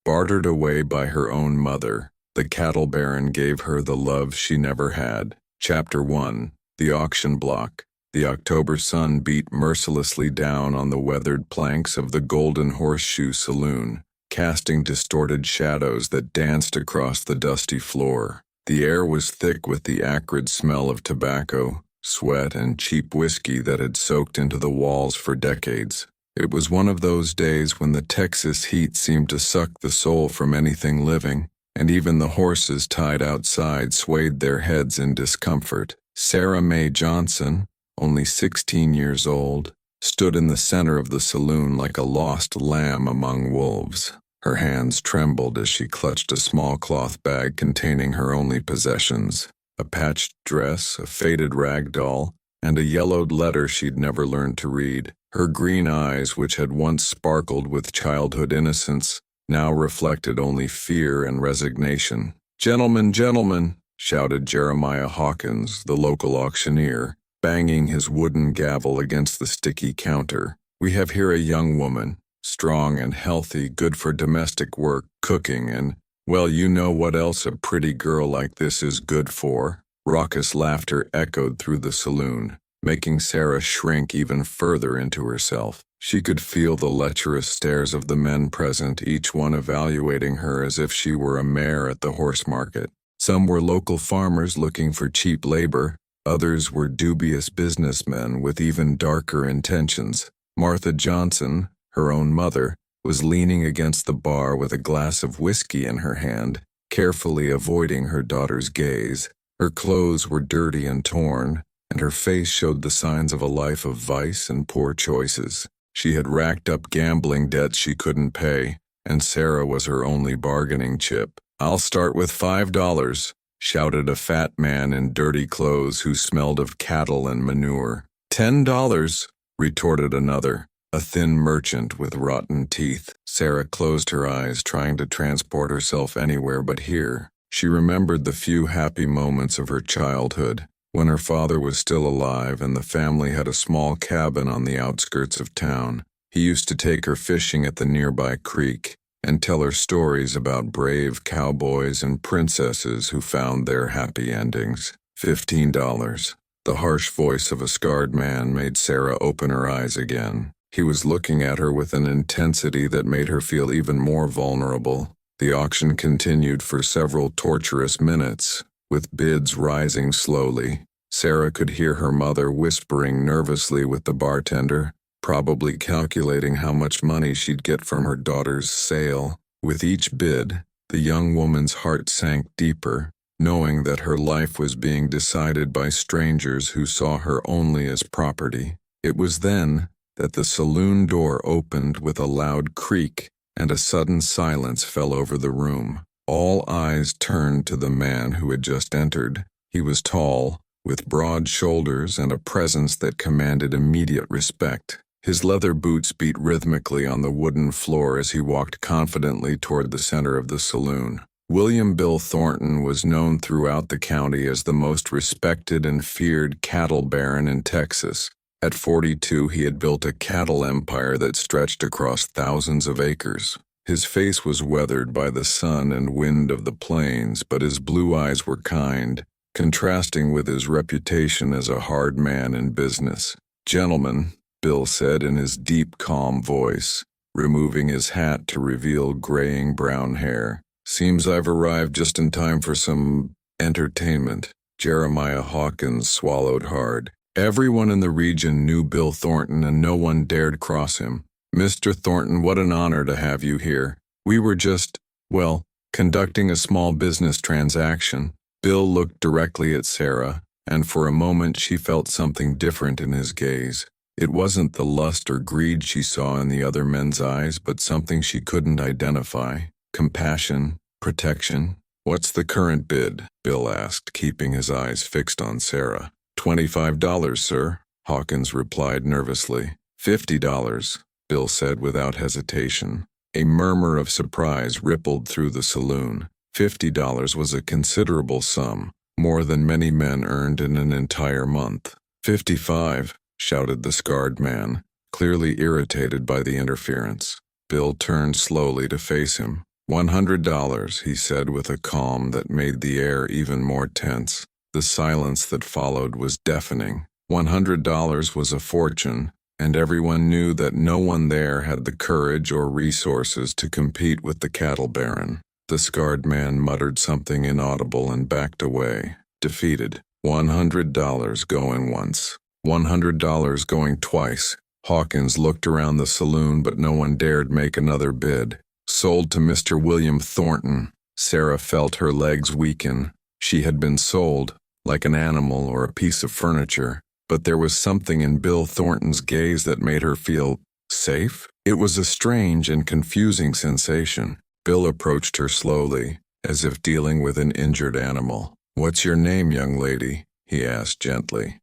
Bartered away by her own mother, the cattle baron gave her the love she never had. Chapter 1. The Auction Block. The October sun beat mercilessly down on the weathered planks of the Golden Horseshoe Saloon, casting distorted shadows that danced across the dusty floor. The air was thick with the acrid smell of tobacco, sweat, and cheap whiskey that had soaked into the walls for decades. It was one of those days when the Texas heat seemed to suck the soul from anything living, and even the horses tied outside swayed their heads in discomfort. Sarah Mae Johnson, only 16 years old, stood in the center of the saloon like a lost lamb among wolves. Her hands trembled as she clutched a small cloth bag containing her only possessions, a patched dress, a faded rag doll, and a yellowed letter she'd never learned to read. Her green eyes, which had once sparkled with childhood innocence, now reflected only fear and resignation. "Gentlemen, gentlemen," shouted Jeremiah Hawkins, the local auctioneer, banging his wooden gavel against the sticky counter. "We have here a young woman, strong and healthy, good for domestic work, cooking, and, well, you know what else a pretty girl like this is good for." Raucous laughter echoed through the saloon, making Sarah shrink even further into herself. She could feel the lecherous stares of the men present, each one evaluating her as if she were a mare at the horse market. Some were local farmers looking for cheap labor, others were dubious businessmen with even darker intentions. Martha Johnson, her own mother, was leaning against the bar with a glass of whiskey in her hand, carefully avoiding her daughter's gaze. Her clothes were dirty and torn, and her face showed the signs of a life of vice and poor choices. She had racked up gambling debts she couldn't pay, and Sarah was her only bargaining chip. "I'll start with $5, shouted a fat man in dirty clothes who smelled of cattle and manure. $10, retorted another, a thin merchant with rotten teeth. Sarah closed her eyes, trying to transport herself anywhere but here. She remembered the few happy moments of her childhood, when her father was still alive and the family had a small cabin on the outskirts of town. He used to take her fishing at the nearby creek and tell her stories about brave cowboys and princesses who found their happy endings. $15. The harsh voice of a scarred man made Sarah open her eyes again. He was looking at her with an intensity that made her feel even more vulnerable. The auction continued for several torturous minutes, with bids rising slowly. Sarah could hear her mother whispering nervously with the bartender, probably calculating how much money she'd get from her daughter's sale. With each bid, the young woman's heart sank deeper, knowing that her life was being decided by strangers who saw her only as property. It was then that the saloon door opened with a loud creak, and a sudden silence fell over the room. All eyes turned to the man who had just entered. He was tall, with broad shoulders and a presence that commanded immediate respect. His leather boots beat rhythmically on the wooden floor as he walked confidently toward the center of the saloon. William Bill Thornton was known throughout the county as the most respected and feared cattle baron in Texas. At 42, he had built a cattle empire that stretched across thousands of acres. His face was weathered by the sun and wind of the plains, but his blue eyes were kind, contrasting with his reputation as a hard man in business. "Gentlemen," Bill said in his deep, calm voice, removing his hat to reveal graying brown hair. "Seems I've arrived just in time for some entertainment." Jeremiah Hawkins swallowed hard. Everyone in the region knew Bill Thornton and no one dared cross him. "Mr. Thornton, what an honor to have you here. We were just, well, conducting a small business transaction." Bill looked directly at Sarah, and for a moment she felt something different in his gaze. It wasn't the lust or greed she saw in the other men's eyes, but something she couldn't identify. Compassion, protection. "What's the current bid?" Bill asked, keeping his eyes fixed on Sarah. $25, sir," Hawkins replied nervously. $50, Bill said without hesitation. A murmur of surprise rippled through the saloon. $50 was a considerable sum, more than many men earned in an entire month. "55, shouted the scarred man, clearly irritated by the interference. Bill turned slowly to face him. $100, he said with a calm that made the air even more tense. The silence that followed was deafening. $100 was a fortune, and everyone knew that no one there had the courage or resources to compete with the cattle baron. The scarred man muttered something inaudible and backed away, defeated. $100 going once. $100 going twice. Hawkins looked around the saloon, but no one dared make another bid. Sold to Mr. William Thornton. Sarah felt her legs weaken. She had been sold, like an animal or a piece of furniture, but there was something in Bill Thornton's gaze that made her feel safe. It was a strange and confusing sensation. Bill approached her slowly, as if dealing with an injured animal. "What's your name, young lady?" he asked gently.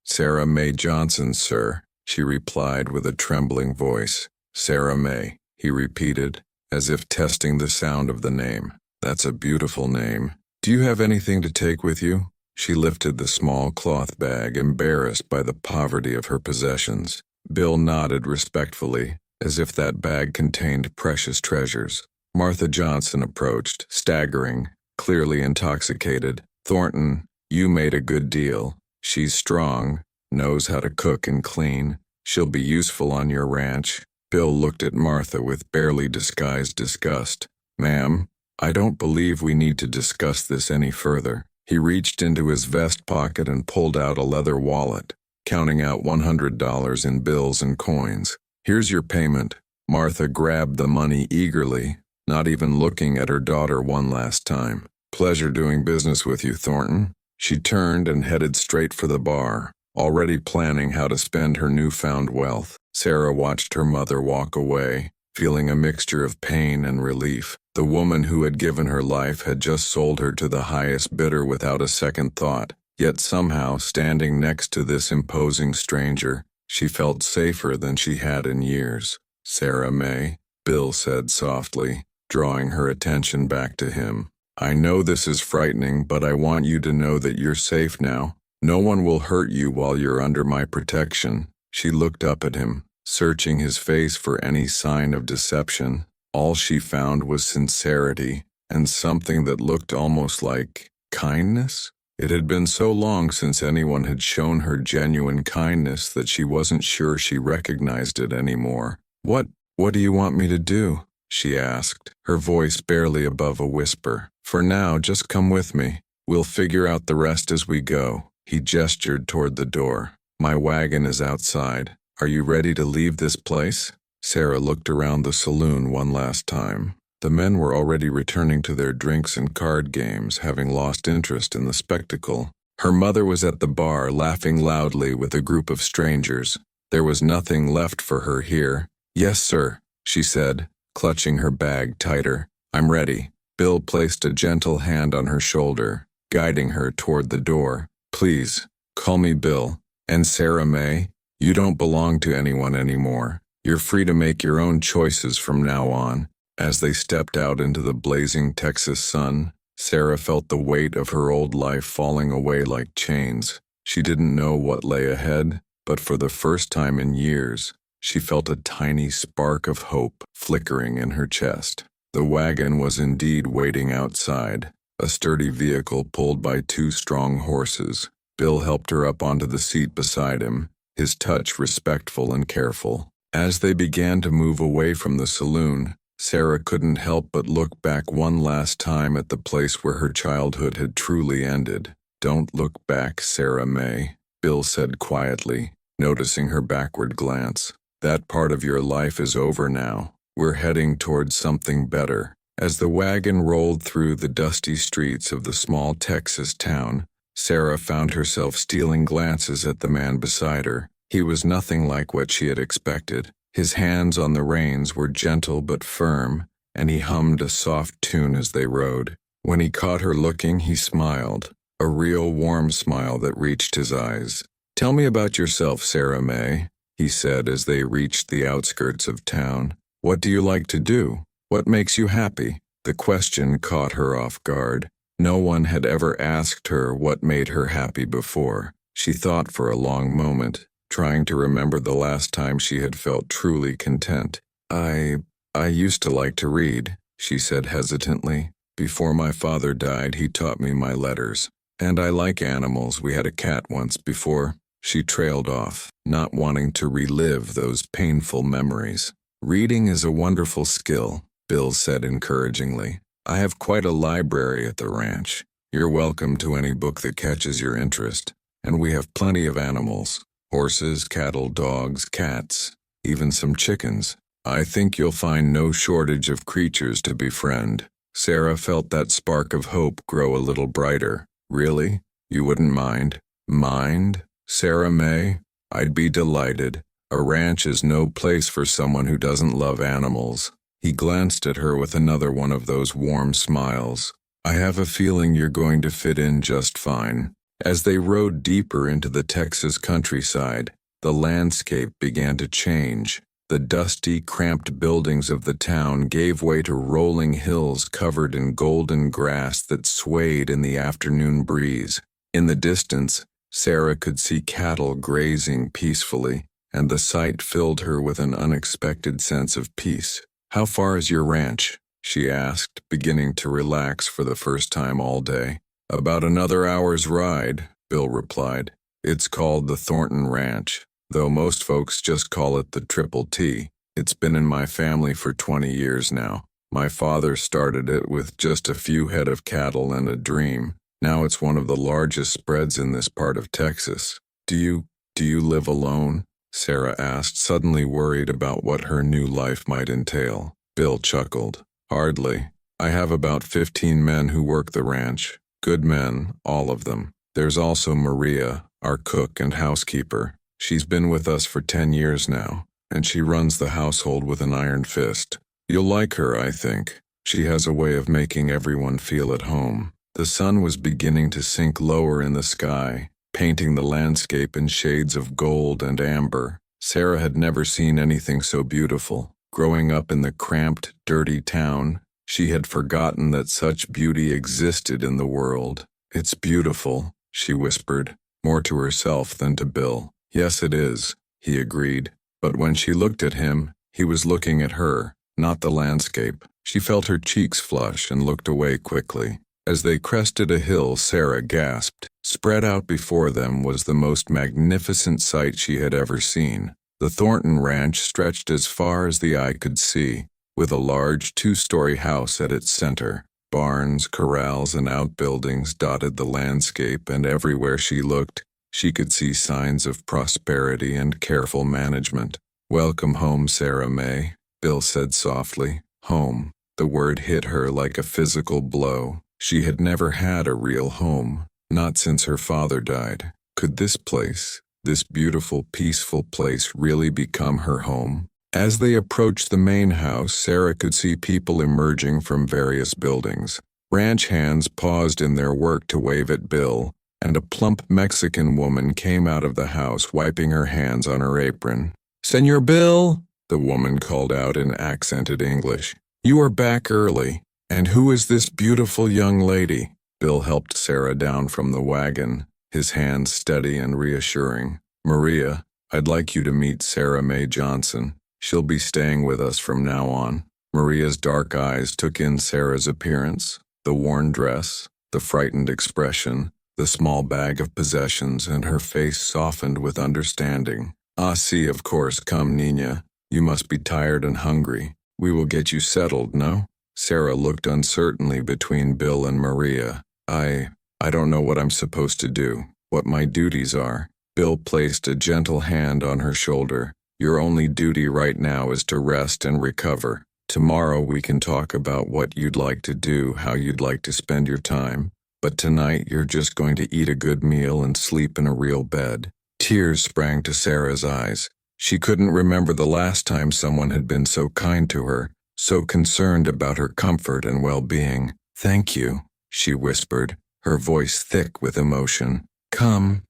Sarah May Johnson, sir," she replied with a trembling voice. "Sarah May," he repeated, as if testing the sound of the name. "That's a beautiful name. Do you have anything to take with you?" She lifted the small cloth bag, embarrassed by the poverty of her possessions. Bill nodded respectfully, as if that bag contained precious treasures. Martha Johnson approached, staggering, clearly intoxicated. "Thornton, you made a good deal. She's strong, knows how to cook and clean. She'll be useful on your ranch." Bill looked at Martha with barely disguised disgust. "Ma'am, I don't believe we need to discuss this any further." He reached into his vest pocket and pulled out a leather wallet, counting out $100 in bills and coins. "Here's your payment." Martha grabbed the money eagerly, not even looking at her daughter one last time. "Pleasure doing business with you, Thornton." She turned and headed straight for the bar, already planning how to spend her newfound wealth. Sarah watched her mother walk away, feeling a mixture of pain and relief. The woman who had given her life had just sold her to the highest bidder without a second thought. Yet somehow, standing next to this imposing stranger, she felt safer than she had in years. "Sarah May," Bill said softly, drawing her attention back to him. "I know this is frightening, but I want you to know that you're safe now. No one will hurt you while you're under my protection." She looked up at him, searching his face for any sign of deception. All she found was sincerity, and something that looked almost like kindness. It had been so long since anyone had shown her genuine kindness that she wasn't sure she recognized it anymore. What do you want me to do?" she asked, her voice barely above a whisper. "For now, just come with me. We'll figure out the rest as we go." He gestured toward the door. "My wagon is outside. Are you ready to leave this place?" Sarah looked around the saloon one last time. The men were already returning to their drinks and card games, having lost interest in the spectacle. Her mother was at the bar, laughing loudly with a group of strangers. There was nothing left for her here. "Yes, sir," she said, clutching her bag tighter. "I'm ready." Bill placed a gentle hand on her shoulder, guiding her toward the door. "Please, call me Bill. And Sarah May, you don't belong to anyone anymore. You're free to make your own choices from now on." As they stepped out into the blazing Texas sun, Sarah felt the weight of her old life falling away like chains. She didn't know what lay ahead, but for the first time in years, she felt a tiny spark of hope flickering in her chest. The wagon was indeed waiting outside, a sturdy vehicle pulled by two strong horses. Bill helped her up onto the seat beside him, his touch respectful and careful. As they began to move away from the saloon, Sarah couldn't help but look back one last time at the place where her childhood had truly ended. "Don't look back, Sarah May," Bill said quietly, noticing her backward glance. "That part of your life is over now. We're heading towards something better." As the wagon rolled through the dusty streets of the small Texas town, Sarah found herself stealing glances at the man beside her. He was nothing like what she had expected. His hands on the reins were gentle but firm, and he hummed a soft tune as they rode. When he caught her looking, he smiled, a real warm smile that reached his eyes. "Tell me about yourself, Sarah May," he said as they reached the outskirts of town. "What do you like to do? What makes you happy?" The question caught her off guard. No one had ever asked her what made her happy before. She thought for a long moment, trying to remember the last time she had felt truly content. I used to like to read," she said hesitantly. Before my father died, he taught me my letters. And I like animals. We had a cat once before. She trailed off, not wanting to relive those painful memories. Reading is a wonderful skill, Bill said encouragingly. I have quite a library at the ranch. You're welcome to any book that catches your interest. And we have plenty of animals. Horses, cattle, dogs, cats, even some chickens. I think you'll find no shortage of creatures to befriend. Sarah felt that spark of hope grow a little brighter. Really? You wouldn't mind? Mind? Sarah May? I'd be delighted. A ranch is no place for someone who doesn't love animals. He glanced at her with another one of those warm smiles. I have a feeling you're going to fit in just fine. As they rode deeper into the Texas countryside, the landscape began to change. The dusty, cramped buildings of the town gave way to rolling hills covered in golden grass that swayed in the afternoon breeze. In the distance, Sarah could see cattle grazing peacefully, and the sight filled her with an unexpected sense of peace. How far is your ranch? She asked, beginning to relax for the first time all day. About another hour's ride, Bill replied. It's called the Thornton Ranch, though most folks just call it the Triple T. It's been in my family for 20 years now. My father started it with just a few head of cattle and a dream. Now it's one of the largest spreads in this part of Texas. Do you live alone? Sarah asked, suddenly worried about what her new life might entail. Bill chuckled. Hardly. I have about 15 men who work the ranch. Good men, all of them. There's also Maria, our cook and housekeeper. She's been with us for 10 years now, and she runs the household with an iron fist. You'll like her, I think. She has a way of making everyone feel at home. The sun was beginning to sink lower in the sky, painting the landscape in shades of gold and amber. Sarah had never seen anything so beautiful. Growing up in the cramped, dirty town, she had forgotten that such beauty existed in the world. It's beautiful, she whispered, more to herself than to Bill. Yes, it is, he agreed. But when she looked at him, he was looking at her, not the landscape. She felt her cheeks flush and looked away quickly. As they crested a hill, Sarah gasped. Spread out before them was the most magnificent sight she had ever seen. The Thornton Ranch stretched as far as the eye could see, with a large two-story house at its center. Barns, corrals, and outbuildings dotted the landscape, and everywhere she looked, she could see signs of prosperity and careful management. Welcome home, Sarah May, Bill said softly. Home. The word hit her like a physical blow. She had never had a real home, not since her father died. Could this place, this beautiful, peaceful place, really become her home? As they approached the main house, Sarah could see people emerging from various buildings. Ranch hands paused in their work to wave at Bill, and a plump Mexican woman came out of the house, wiping her hands on her apron. "Senor Bill," the woman called out in accented English. "You are back early. And who is this beautiful young lady?" Bill helped Sarah down from the wagon, his hands steady and reassuring. "Maria, I'd like you to meet Sarah May Johnson. She'll be staying with us from now on." Maria's dark eyes took in Sarah's appearance, the worn dress, the frightened expression, the small bag of possessions, and her face softened with understanding. "Ah, si, of course, come, Nina. You must be tired and hungry. We will get you settled, no?" Sarah looked uncertainly between Bill and Maria. I don't know what I'm supposed to do, what my duties are." Bill placed a gentle hand on her shoulder. "Your only duty right now is to rest and recover. Tomorrow we can talk about what you'd like to do, how you'd like to spend your time. But tonight you're just going to eat a good meal and sleep in a real bed." Tears sprang to Sarah's eyes. She couldn't remember the last time someone had been so kind to her, so concerned about her comfort and well-being. "Thank you," she whispered, her voice thick with emotion. Come,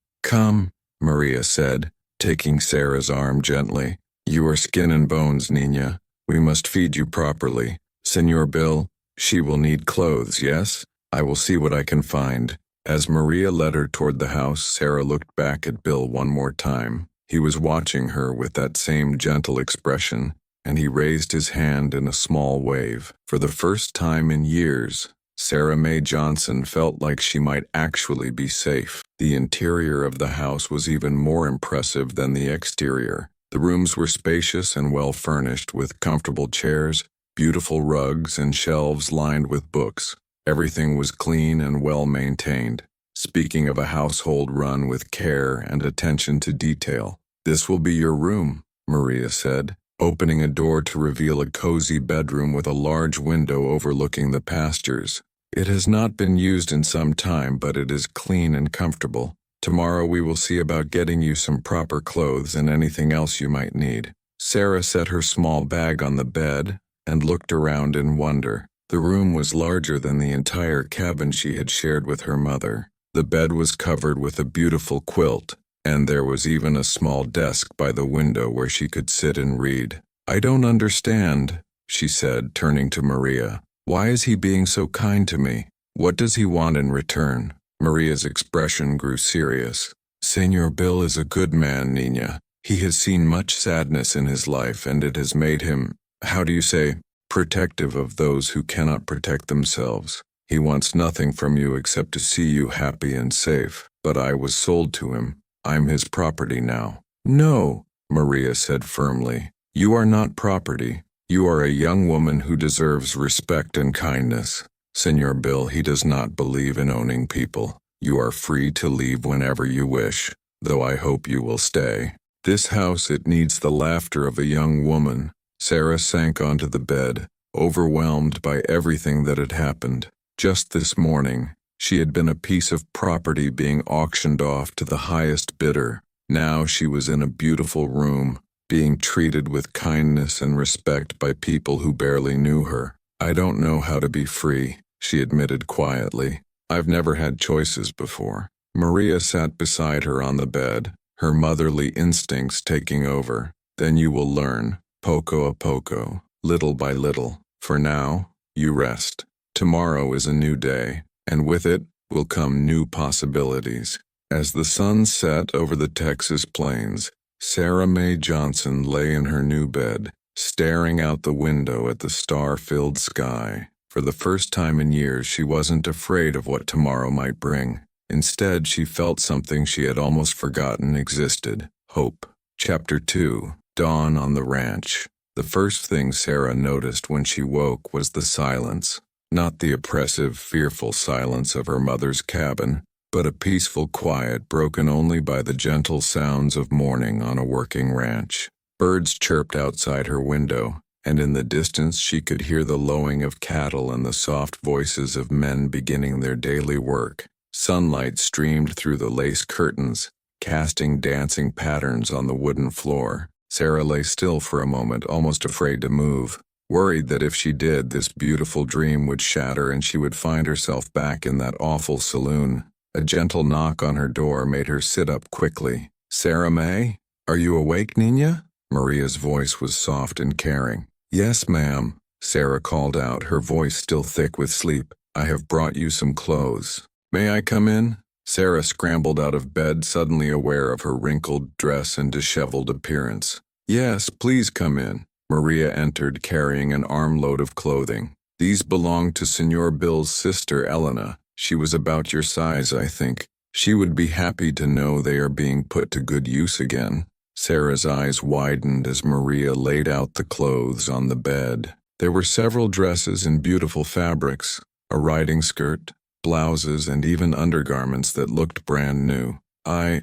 Maria said, taking Sarah's arm gently. "You are skin and bones, Nina. We must feed you properly. Senor Bill, she will need clothes, yes? I will see what I can find." As Maria led her toward the house, Sarah looked back at Bill one more time. He was watching her with that same gentle expression, and he raised his hand in a small wave. For the first time in years, Sarah Mae Johnson felt like she might actually be safe. The interior of the house was even more impressive than the exterior. The rooms were spacious and well furnished with comfortable chairs, beautiful rugs, and shelves lined with books. Everything was clean and well maintained. Speaking of a household run with care and attention to detail, "This will be your room," Maria said, opening a door to reveal a cozy bedroom with a large window overlooking the pastures. "It has not been used in some time, but it is clean and comfortable. Tomorrow we will see about getting you some proper clothes and anything else you might need." Sarah set her small bag on the bed and looked around in wonder. The room was larger than the entire cabin she had shared with her mother. The bed was covered with a beautiful quilt, and there was even a small desk by the window where she could sit and read. "I don't understand," she said, turning to Maria. "Why is he being so kind to me? What does he want in return?" Maria's expression grew serious. "Senor Bill is a good man, Nina. He has seen much sadness in his life, and it has made him, how do you say, protective of those who cannot protect themselves. He wants nothing from you except to see you happy and safe. But I was sold to him. I'm his property now." "No," Maria said firmly. "You are not property. You are a young woman who deserves respect and kindness. Senor Bill, he does not believe in owning people. You are free to leave whenever you wish, though I hope you will stay. This house, it needs the laughter of a young woman." Sarah sank onto the bed, overwhelmed by everything that had happened. Just this morning, she had been a piece of property being auctioned off to the highest bidder. Now she was in a beautiful room, being treated with kindness and respect by people who barely knew her. "I don't know how to be free," she admitted quietly. "I've never had choices before." Maria sat beside her on the bed, her motherly instincts taking over. "Then you will learn, poco a poco, little by little. For now, you rest. Tomorrow is a new day, and with it will come new possibilities." As the sun set over the Texas plains, Sarah Mae Johnson lay in her new bed, staring out the window at the star-filled sky. For the first time in years, she wasn't afraid of what tomorrow might bring. Instead, she felt something she had almost forgotten existed: hope. Chapter 2. Dawn on the Ranch. The first thing Sarah noticed when she woke was the silence. Not the oppressive, fearful silence of her mother's cabin, but a peaceful quiet broken only by the gentle sounds of morning on a working ranch. Birds chirped outside her window, and in the distance she could hear the lowing of cattle and the soft voices of men beginning their daily work. Sunlight streamed through the lace curtains, casting dancing patterns on the wooden floor. Sarah lay still for a moment, almost afraid to move, worried that if she did, this beautiful dream would shatter and she would find herself back in that awful saloon. A gentle knock on her door made her sit up quickly. "Sarah Mae? Are you awake, Nina?" Maria's voice was soft and caring. "Yes, ma'am," Sarah called out, her voice still thick with sleep. "I have brought you some clothes. May I come in?" Sarah scrambled out of bed, suddenly aware of her wrinkled dress and disheveled appearance. "Yes, please come in." Maria entered carrying an armload of clothing. "These belong to Senor Bill's sister, Elena. She was about your size, I think. She would be happy to know they are being put to good use again." Sarah's eyes widened as Maria laid out the clothes on the bed. There were several dresses in beautiful fabrics, a riding skirt, blouses, and even undergarments that looked brand new. I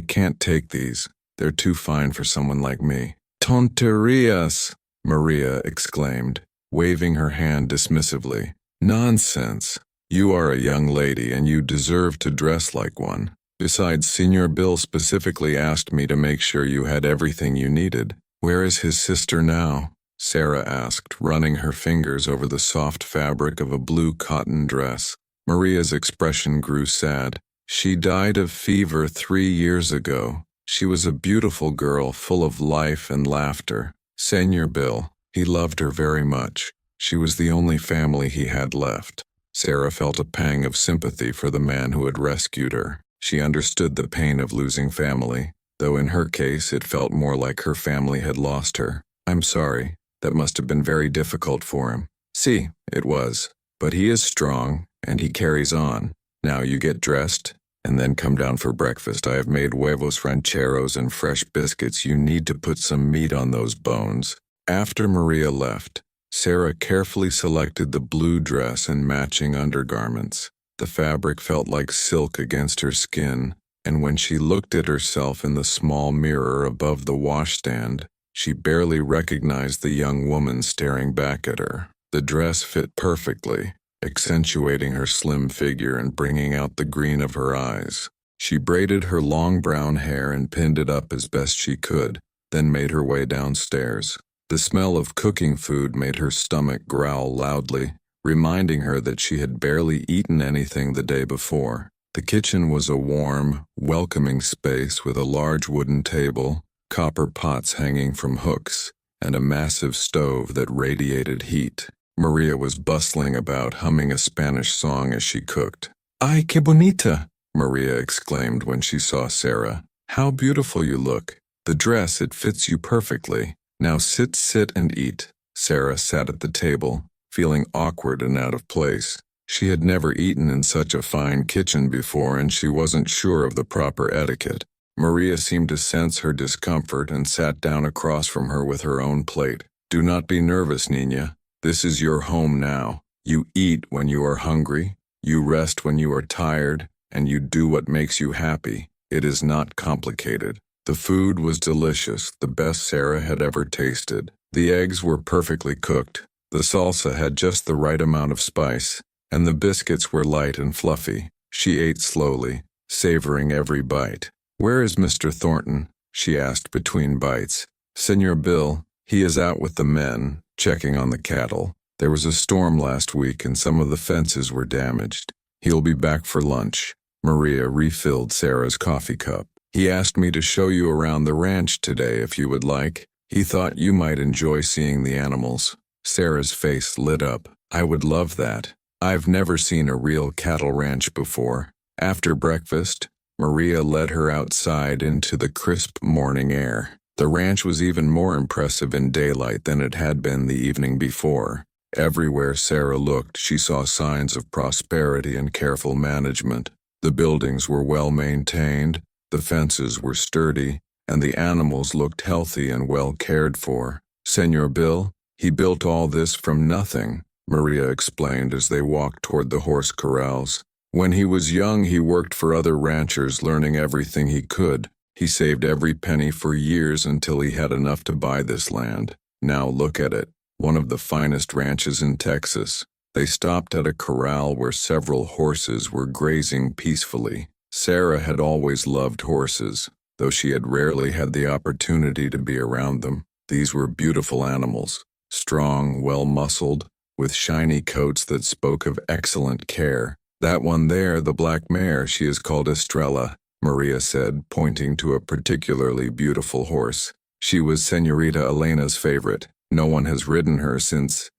can't take these. They're too fine for someone like me." "Tonterías!" Maria exclaimed, waving her hand dismissively. "Nonsense. You are a young lady and you deserve to dress like one. Besides, Senor Bill specifically asked me to make sure you had everything you needed." "Where is his sister now?" Sarah asked, running her fingers over the soft fabric of a blue cotton dress. Maria's expression grew sad. "She died of fever 3 years ago. She was a beautiful girl full of life and laughter. Senor Bill, he loved her very much. She was the only family he had left." Sarah felt a pang of sympathy for the man who had rescued her. She understood the pain of losing family, though in her case it felt more like her family had lost her. "I'm sorry. That must have been very difficult for him. See, it was. But he is strong, and he carries on. Now you get dressed, and then come down for breakfast. I have made huevos rancheros and fresh biscuits. You need to put some meat on those bones. After Maria left, Sarah carefully selected the blue dress and matching undergarments. The fabric felt like silk against her skin, and when she looked at herself in the small mirror above the washstand, she barely recognized the young woman staring back at her. The dress fit perfectly, accentuating her slim figure and bringing out the green of her eyes. She braided her long brown hair and pinned it up as best she could, then made her way downstairs. The smell of cooking food made her stomach growl loudly, reminding her that she had barely eaten anything the day before. The kitchen was a warm, welcoming space with a large wooden table, copper pots hanging from hooks, and a massive stove that radiated heat. Maria was bustling about, humming a Spanish song as she cooked. "Ay, qué bonita!" Maria exclaimed when she saw Sarah. "How beautiful you look. The dress, it fits you perfectly. Now sit and eat." Sarah sat at the table, feeling awkward and out of place. She had never eaten in such a fine kitchen before, and she wasn't sure of the proper etiquette. Maria seemed to sense her discomfort and sat down across from her with her own plate. "Do not be nervous, Nina. This is your home now. You eat when you are hungry, you rest when you are tired, and you do what makes you happy. It is not complicated." The food was delicious, the best Sarah had ever tasted. The eggs were perfectly cooked, the salsa had just the right amount of spice, and the biscuits were light and fluffy. She ate slowly, savoring every bite. "Where is Mr. Thornton?" she asked between bites. "Senor Bill, he is out with the men, checking on the cattle. There was a storm last week and some of the fences were damaged. He'll be back for lunch." Maria refilled Sarah's coffee cup. "He asked me to show you around the ranch today if you would like. He thought you might enjoy seeing the animals." Sarah's face lit up. "I would love that. I've never seen a real cattle ranch before." After breakfast, Maria led her outside into the crisp morning air. The ranch was even more impressive in daylight than it had been the evening before. Everywhere Sarah looked, she saw signs of prosperity and careful management. The buildings were well maintained, the fences were sturdy, and the animals looked healthy and well cared for. "Senor Bill, he built all this from nothing," Maria explained as they walked toward the horse corrals. "When he was young, he worked for other ranchers, learning everything he could. He saved every penny for years until he had enough to buy this land. Now look at it, one of the finest ranches in Texas." They stopped at a corral where several horses were grazing peacefully. Sarah had always loved horses, though she had rarely had the opportunity to be around them. These were beautiful animals, strong, well-muscled, with shiny coats that spoke of excellent care. "That one there, the black mare, she is called Estrella," Maria said, pointing to a particularly beautiful horse. "She was Señorita Elena's favorite. No one has ridden her since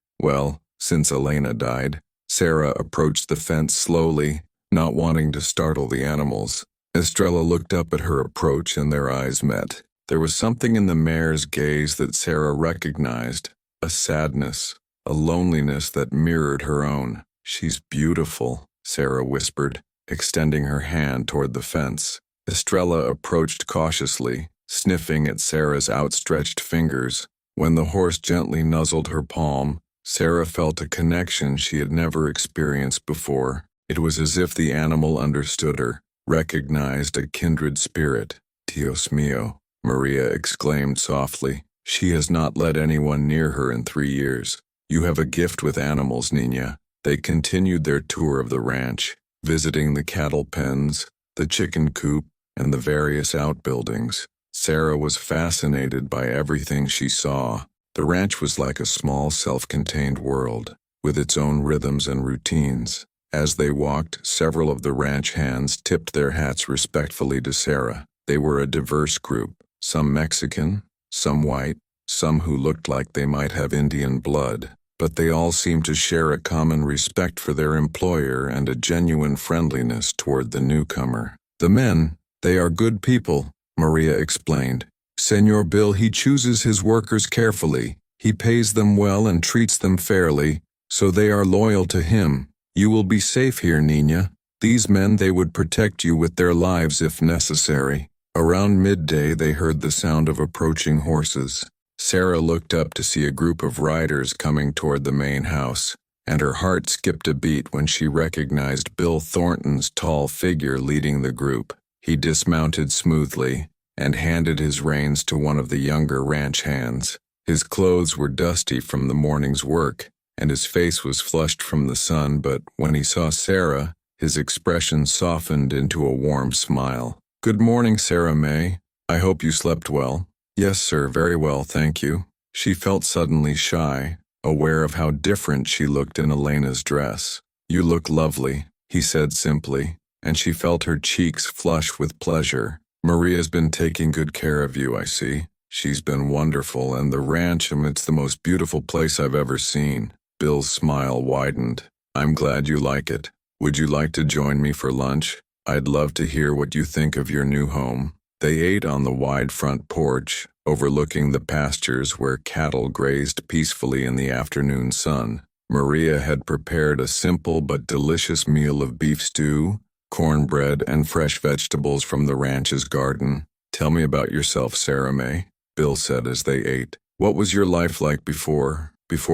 Elena died." Sarah approached the fence slowly, not wanting to startle the animals. Estrella looked up at her approach and their eyes met. There was something in the mare's gaze that Sarah recognized, a sadness, a loneliness that mirrored her own. "She's beautiful," Sarah whispered, extending her hand toward the fence. Estrella approached cautiously, sniffing at Sarah's outstretched fingers. When the horse gently nuzzled her palm, Sarah felt a connection she had never experienced before. It was as if the animal understood her, recognized a kindred spirit. "Dios mío," Maria exclaimed softly. "She has not let anyone near her in 3 years. You have a gift with animals, Nina." They continued their tour of the ranch, visiting the cattle pens, the chicken coop, and the various outbuildings. Sarah was fascinated by everything she saw. The ranch was like a small, self-contained world, with its own rhythms and routines. As they walked, several of the ranch hands tipped their hats respectfully to Sarah. They were a diverse group, some Mexican, some white, some who looked like they might have Indian blood, but they all seemed to share a common respect for their employer and a genuine friendliness toward the newcomer. "The men, they are good people," Maria explained. "Senor Bill, he chooses his workers carefully. He pays them well and treats them fairly, so they are loyal to him. You will be safe here, Nina. These men, they would protect you with their lives if necessary." Around midday they heard the sound of approaching horses. Sarah looked up to see a group of riders coming toward the main house, and her heart skipped a beat when she recognized Bill Thornton's tall figure leading the group. He dismounted smoothly and handed his reins to one of the younger ranch hands. His clothes were dusty from the morning's work, and his face was flushed from the sun, but when he saw Sarah, his expression softened into a warm smile. "Good morning, Sarah May. I hope you slept well." "Yes, sir, very well, thank you." She felt suddenly shy, aware of how different she looked in Elena's dress. "You look lovely," he said simply, and she felt her cheeks flush with pleasure. "Maria's been taking good care of you, I see. She's been wonderful, and the ranch, it's the most beautiful place I've ever seen." Bill's smile widened. "I'm glad you like it. Would you like to join me for lunch? I'd love to hear what you think of your new home." They ate on the wide front porch, overlooking the pastures where cattle grazed peacefully in the afternoon sun. Maria had prepared a simple but delicious meal of beef stew, cornbread, and fresh vegetables from the ranch's garden. "Tell me about yourself, Sarah May," Bill said as they ate. "What was your life like before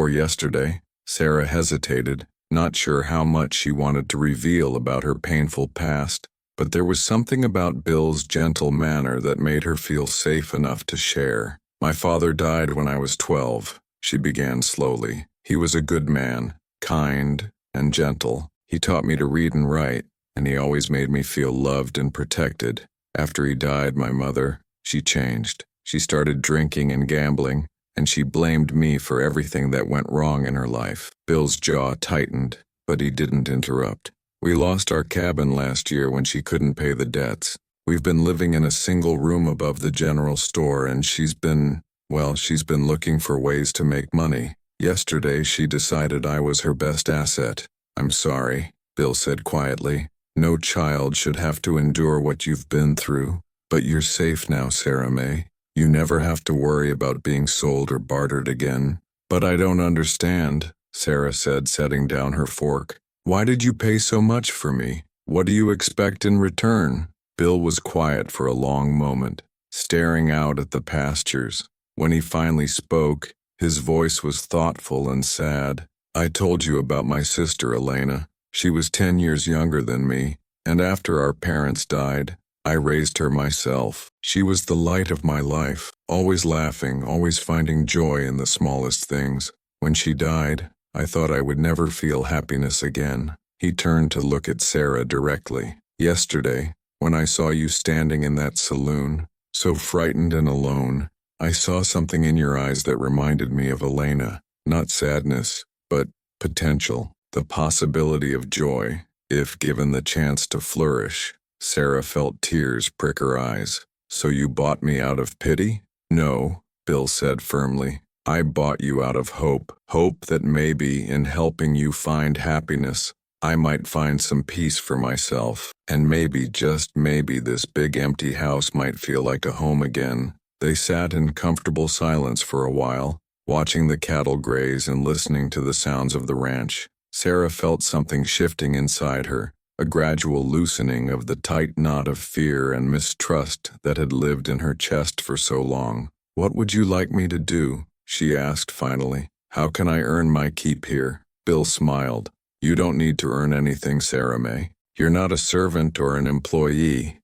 yesterday?" Sarah hesitated, not sure how much she wanted to reveal about her painful past, but there was something about Bill's gentle manner that made her feel safe enough to share. "My father died when I was 12, she began slowly. "He was a good man, kind and gentle. He taught me to read and write, and he always made me feel loved and protected. After he died, my mother, she changed. She started drinking and gambling, and she blamed me for everything that went wrong in her life." Bill's jaw tightened, but he didn't interrupt. "We lost our cabin last year when she couldn't pay the debts. We've been living in a single room above the general store, and she's been looking for ways to make money. Yesterday she decided I was her best asset." "I'm sorry," Bill said quietly. "No child should have to endure what you've been through. But you're safe now, Sarah May. You never have to worry about being sold or bartered again." "But I don't understand," Sarah said, setting down her fork. "Why did you pay so much for me? What do you expect in return?" Bill was quiet for a long moment, staring out at the pastures. When he finally spoke, his voice was thoughtful and sad. "I told you about my sister, Elena. She was 10 years younger than me, and after our parents died, I raised her myself. She was the light of my life, always laughing, always finding joy in the smallest things. When she died, I thought I would never feel happiness again." He turned to look at Sarah directly. "Yesterday, when I saw you standing in that saloon, so frightened and alone, I saw something in your eyes that reminded me of Elena. Not sadness, but potential, the possibility of joy, if given the chance to flourish." Sarah felt tears prick her eyes. "So you bought me out of pity?" "No," Bill said firmly. "I bought you out of hope. Hope that maybe in helping you find happiness, I might find some peace for myself, and maybe, just maybe, this big empty house might feel like a home again." They sat in comfortable silence for a while, watching the cattle graze and listening to the sounds of the ranch. Sarah felt something shifting inside her, a gradual loosening of the tight knot of fear and mistrust that had lived in her chest for so long. "What would you like me to do?" she asked finally. "How can I earn my keep here?" Bill smiled. "You don't need to earn anything, Sarah May. You're not a servant or an employee.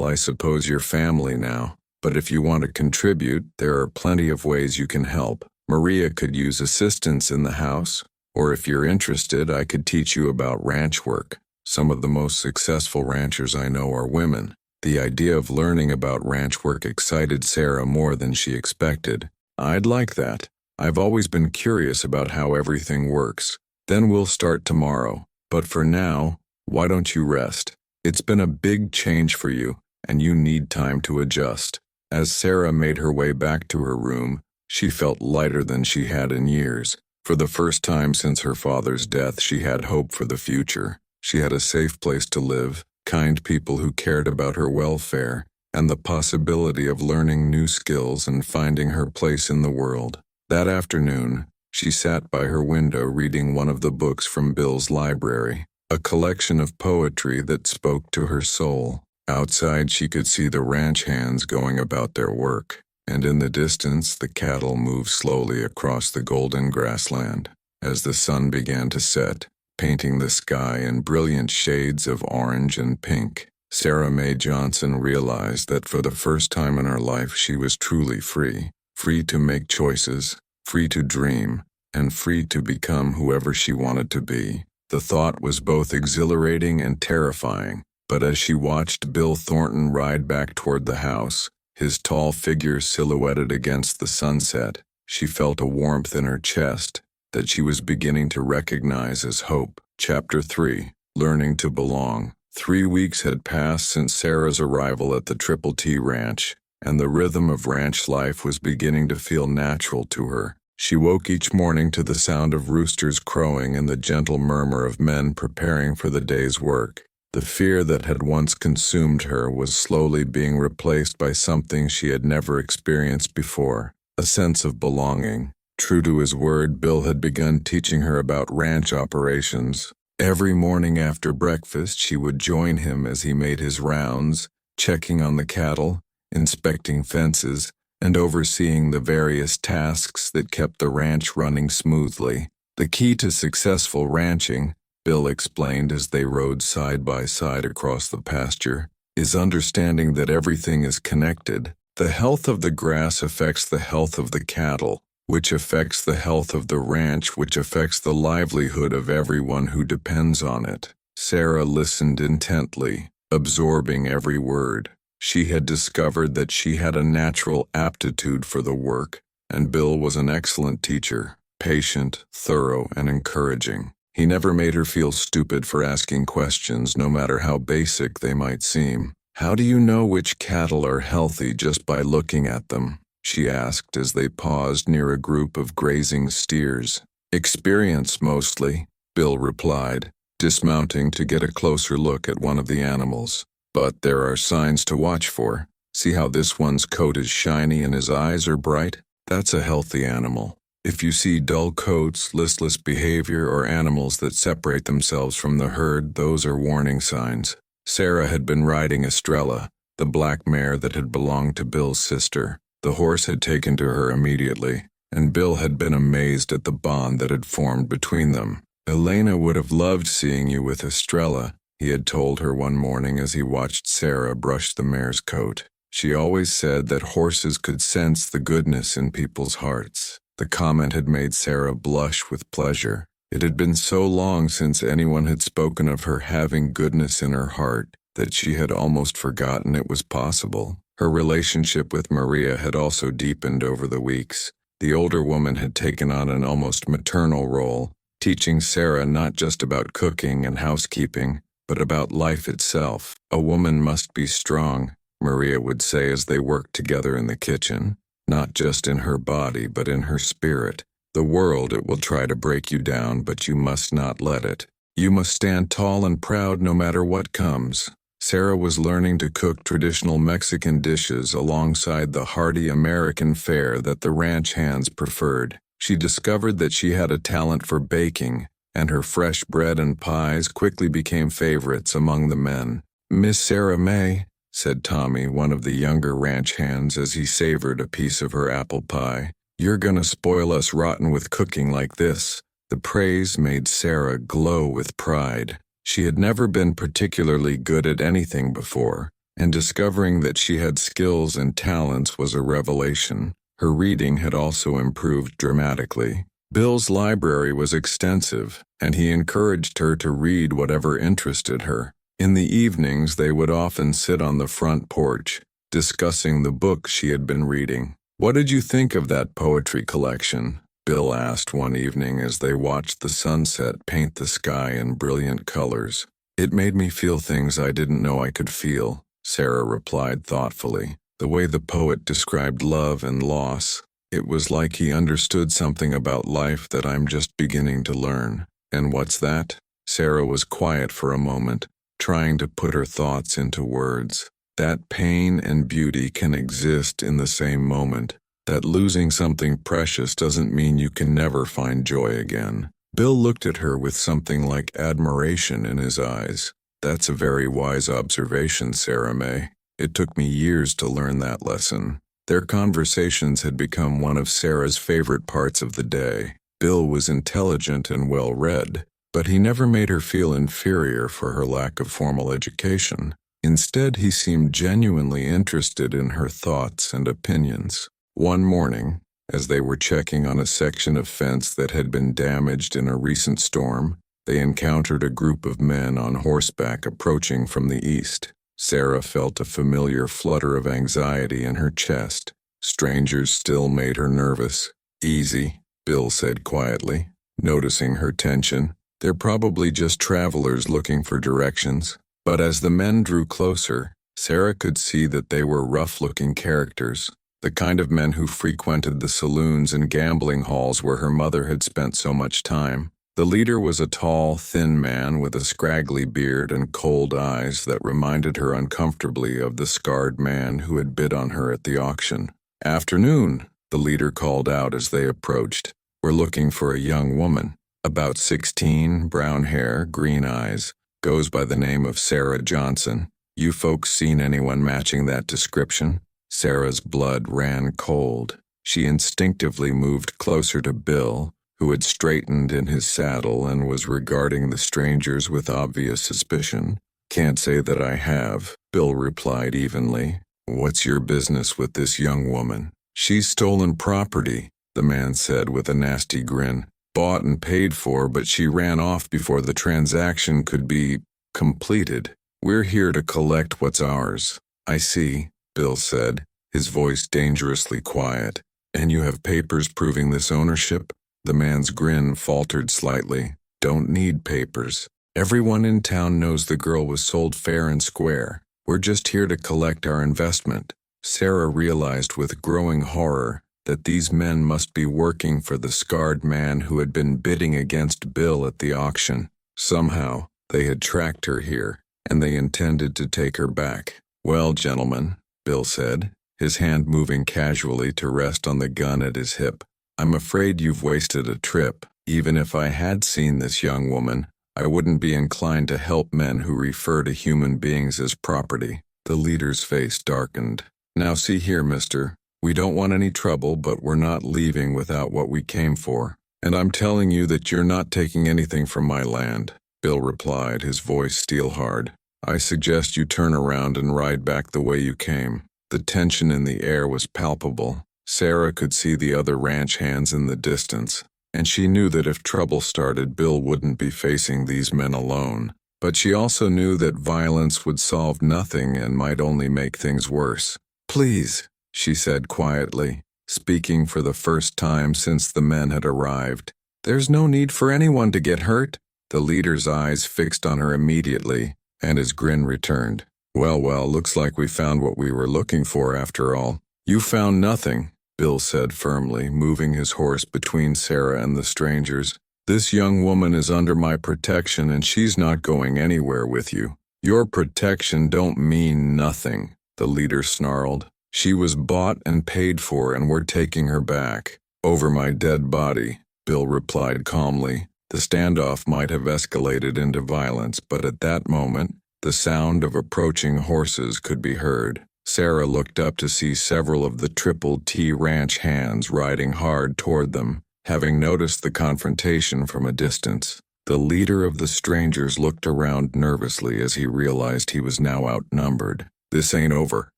I suppose you're family now. But if you want to contribute, there are plenty of ways you can help. Maria could use assistance in the house, or if you're interested, I could teach you about ranch work. Some of the most successful ranchers I know are women." The idea of learning about ranch work excited Sarah more than she expected. "I'd like that. I've always been curious about how everything works. Then we'll start tomorrow. But for now, why don't you rest? It's been a big change for you, and you need time to adjust." As Sarah made her way back to her room, she felt lighter than she had in years. For the first time since her father's death, she had hope for the future. She had a safe place to live, kind people who cared about her welfare, and the possibility of learning new skills and finding her place in the world. That afternoon, she sat by her window reading one of the books from Bill's library, a collection of poetry that spoke to her soul. Outside, she could see the ranch hands going about their work, and in the distance, the cattle moved slowly across the golden grassland. As the sun began to set, painting the sky in brilliant shades of orange and pink, Sarah Mae Johnson realized that for the first time in her life she was truly free. Free to make choices, free to dream, and free to become whoever she wanted to be. The thought was both exhilarating and terrifying, but as she watched Bill Thornton ride back toward the house, his tall figure silhouetted against the sunset, she felt a warmth in her chest that she was beginning to recognize as hope. Chapter 3. Learning to Belong. 3 weeks had passed since Sarah's arrival at the Triple T Ranch, and the rhythm of ranch life was beginning to feel natural to her. She woke each morning to the sound of roosters crowing and the gentle murmur of men preparing for the day's work. The fear that had once consumed her was slowly being replaced by something she had never experienced before, a sense of belonging. True to his word, Bill had begun teaching her about ranch operations. Every morning after breakfast, she would join him as he made his rounds, checking on the cattle, inspecting fences, and overseeing the various tasks that kept the ranch running smoothly. The key to successful ranching, Bill explained as they rode side by side across the pasture, is understanding that everything is connected. The health of the grass affects the health of the cattle, which affects the health of the ranch, which affects the livelihood of everyone who depends on it. Sarah listened intently, absorbing every word. She had discovered that she had a natural aptitude for the work, and Bill was an excellent teacher, patient, thorough, and encouraging. He never made her feel stupid for asking questions, no matter how basic they might seem. "How do you know which cattle are healthy just by looking at them?" she asked as they paused near a group of grazing steers. "Experience, mostly," Bill replied, dismounting to get a closer look at one of the animals. "But there are signs to watch for. See how this one's coat is shiny and his eyes are bright? That's a healthy animal. If you see dull coats, listless behavior, or animals that separate themselves from the herd, those are warning signs." Sarah had been riding Estrella, the black mare that had belonged to Bill's sister. The horse had taken to her immediately, and Bill had been amazed at the bond that had formed between them. "Elena would have loved seeing you with Estrella," he had told her one morning as he watched Sarah brush the mare's coat. She always said that horses could sense the goodness in people's hearts. The comment had made Sarah blush with pleasure. It had been so long since anyone had spoken of her having goodness in her heart that she had almost forgotten it was possible. Her relationship with Maria had also deepened over the weeks. The older woman had taken on an almost maternal role, teaching Sarah not just about cooking and housekeeping, but about life itself. "A woman must be strong," Maria would say as they worked together in the kitchen. "Not just in her body, but in her spirit. The world, it will try to break you down, but you must not let it. You must stand tall and proud no matter what comes." Sarah was learning to cook traditional Mexican dishes alongside the hearty American fare that the ranch hands preferred. She discovered that she had a talent for baking, and her fresh bread and pies quickly became favorites among the men. "Miss Sarah Mae," said Tommy, one of the younger ranch hands, as he savored a piece of her apple pie, "you're gonna spoil us rotten with cooking like this." The praise made Sarah glow with pride. She had never been particularly good at anything before, and discovering that she had skills and talents was a revelation. Her reading had also improved dramatically. Bill's library was extensive, and he encouraged her to read whatever interested her. In the evenings, they would often sit on the front porch, discussing the book she had been reading. "What did you think of that poetry collection?" Bill asked one evening as they watched the sunset paint the sky in brilliant colors. "It made me feel things I didn't know I could feel," Sarah replied thoughtfully. "The way the poet described love and loss, it was like he understood something about life that I'm just beginning to learn." "And what's that?" Sarah was quiet for a moment, trying to put her thoughts into words. "That pain and beauty can exist in the same moment. that losing something precious doesn't mean you can never find joy again. Bill looked at her with something like admiration in his eyes. That's a very wise observation, Sarah May. It took me years to learn that lesson. Their conversations had become one of Sarah's favorite parts of the day. Bill was intelligent and well-read, but he never made her feel inferior for her lack of formal education. Instead, he seemed genuinely interested in her thoughts and opinions. One morning, as they were checking on a section of fence that had been damaged in a recent storm, they encountered a group of men on horseback approaching from the east. Sarah felt a familiar flutter of anxiety in her chest. Strangers still made her nervous. "Easy," Bill said quietly, noticing her tension. "They're probably just travelers looking for directions." But as the men drew closer, Sarah could see that they were rough-looking characters, the kind of men who frequented the saloons and gambling halls where her mother had spent so much time. The leader was a tall, thin man with a scraggly beard and cold eyes that reminded her uncomfortably of the scarred man who had bid on her at the auction. "Afternoon," the leader called out as they approached. "We're looking for a young woman, about 16, brown hair, green eyes, goes by the name of Sarah Johnson. You folks seen anyone matching that description?" Sarah's blood ran cold. She instinctively moved closer to Bill, who had straightened in his saddle and was regarding the strangers with obvious suspicion. "Can't say that I have," Bill replied evenly. "What's your business with this young woman?" "She's stolen property," the man said with a nasty grin. "Bought and paid for, but she ran off before the transaction could be completed. We're here to collect what's ours." "I see," Bill said, his voice dangerously quiet. "And you have papers proving this ownership?" The man's grin faltered slightly. "Don't need papers. Everyone in town knows the girl was sold fair and square. We're just here to collect our investment." Sarah realized with growing horror that these men must be working for the scarred man who had been bidding against Bill at the auction. Somehow, they had tracked her here, and they intended to take her back. "Well, gentlemen," Bill said, his hand moving casually to rest on the gun at his hip, "I'm afraid you've wasted a trip. Even if I had seen this young woman, I wouldn't be inclined to help men who refer to human beings as property." The leader's face darkened. "Now see here, mister. We don't want any trouble, but we're not leaving without what we came for. And I'm telling you that you're not taking anything from my land," Bill replied, his voice steel-hard. "I suggest you turn around and ride back the way you came." The tension in the air was palpable. Sarah could see the other ranch hands in the distance, and she knew that if trouble started, Bill wouldn't be facing these men alone. But she also knew that violence would solve nothing and might only make things worse. "Please," she said quietly, speaking for the first time since the men had arrived. "There's no need for anyone to get hurt." The leader's eyes fixed on her immediately, and his grin returned. Well, looks like we found what we were looking for after all." "You found nothing," Bill said firmly, moving his horse between Sarah and the strangers. "This young woman is under my protection and she's not going anywhere with you." "Your protection don't mean nothing," the leader snarled. "She was bought and paid for and we're taking her back." "Over my dead body," Bill replied calmly. The standoff might have escalated into violence, but at that moment, the sound of approaching horses could be heard. Sarah looked up to see several of the Triple T Ranch hands riding hard toward them, having noticed the confrontation from a distance. The leader of the strangers looked around nervously as he realized he was now outnumbered. "This ain't over,"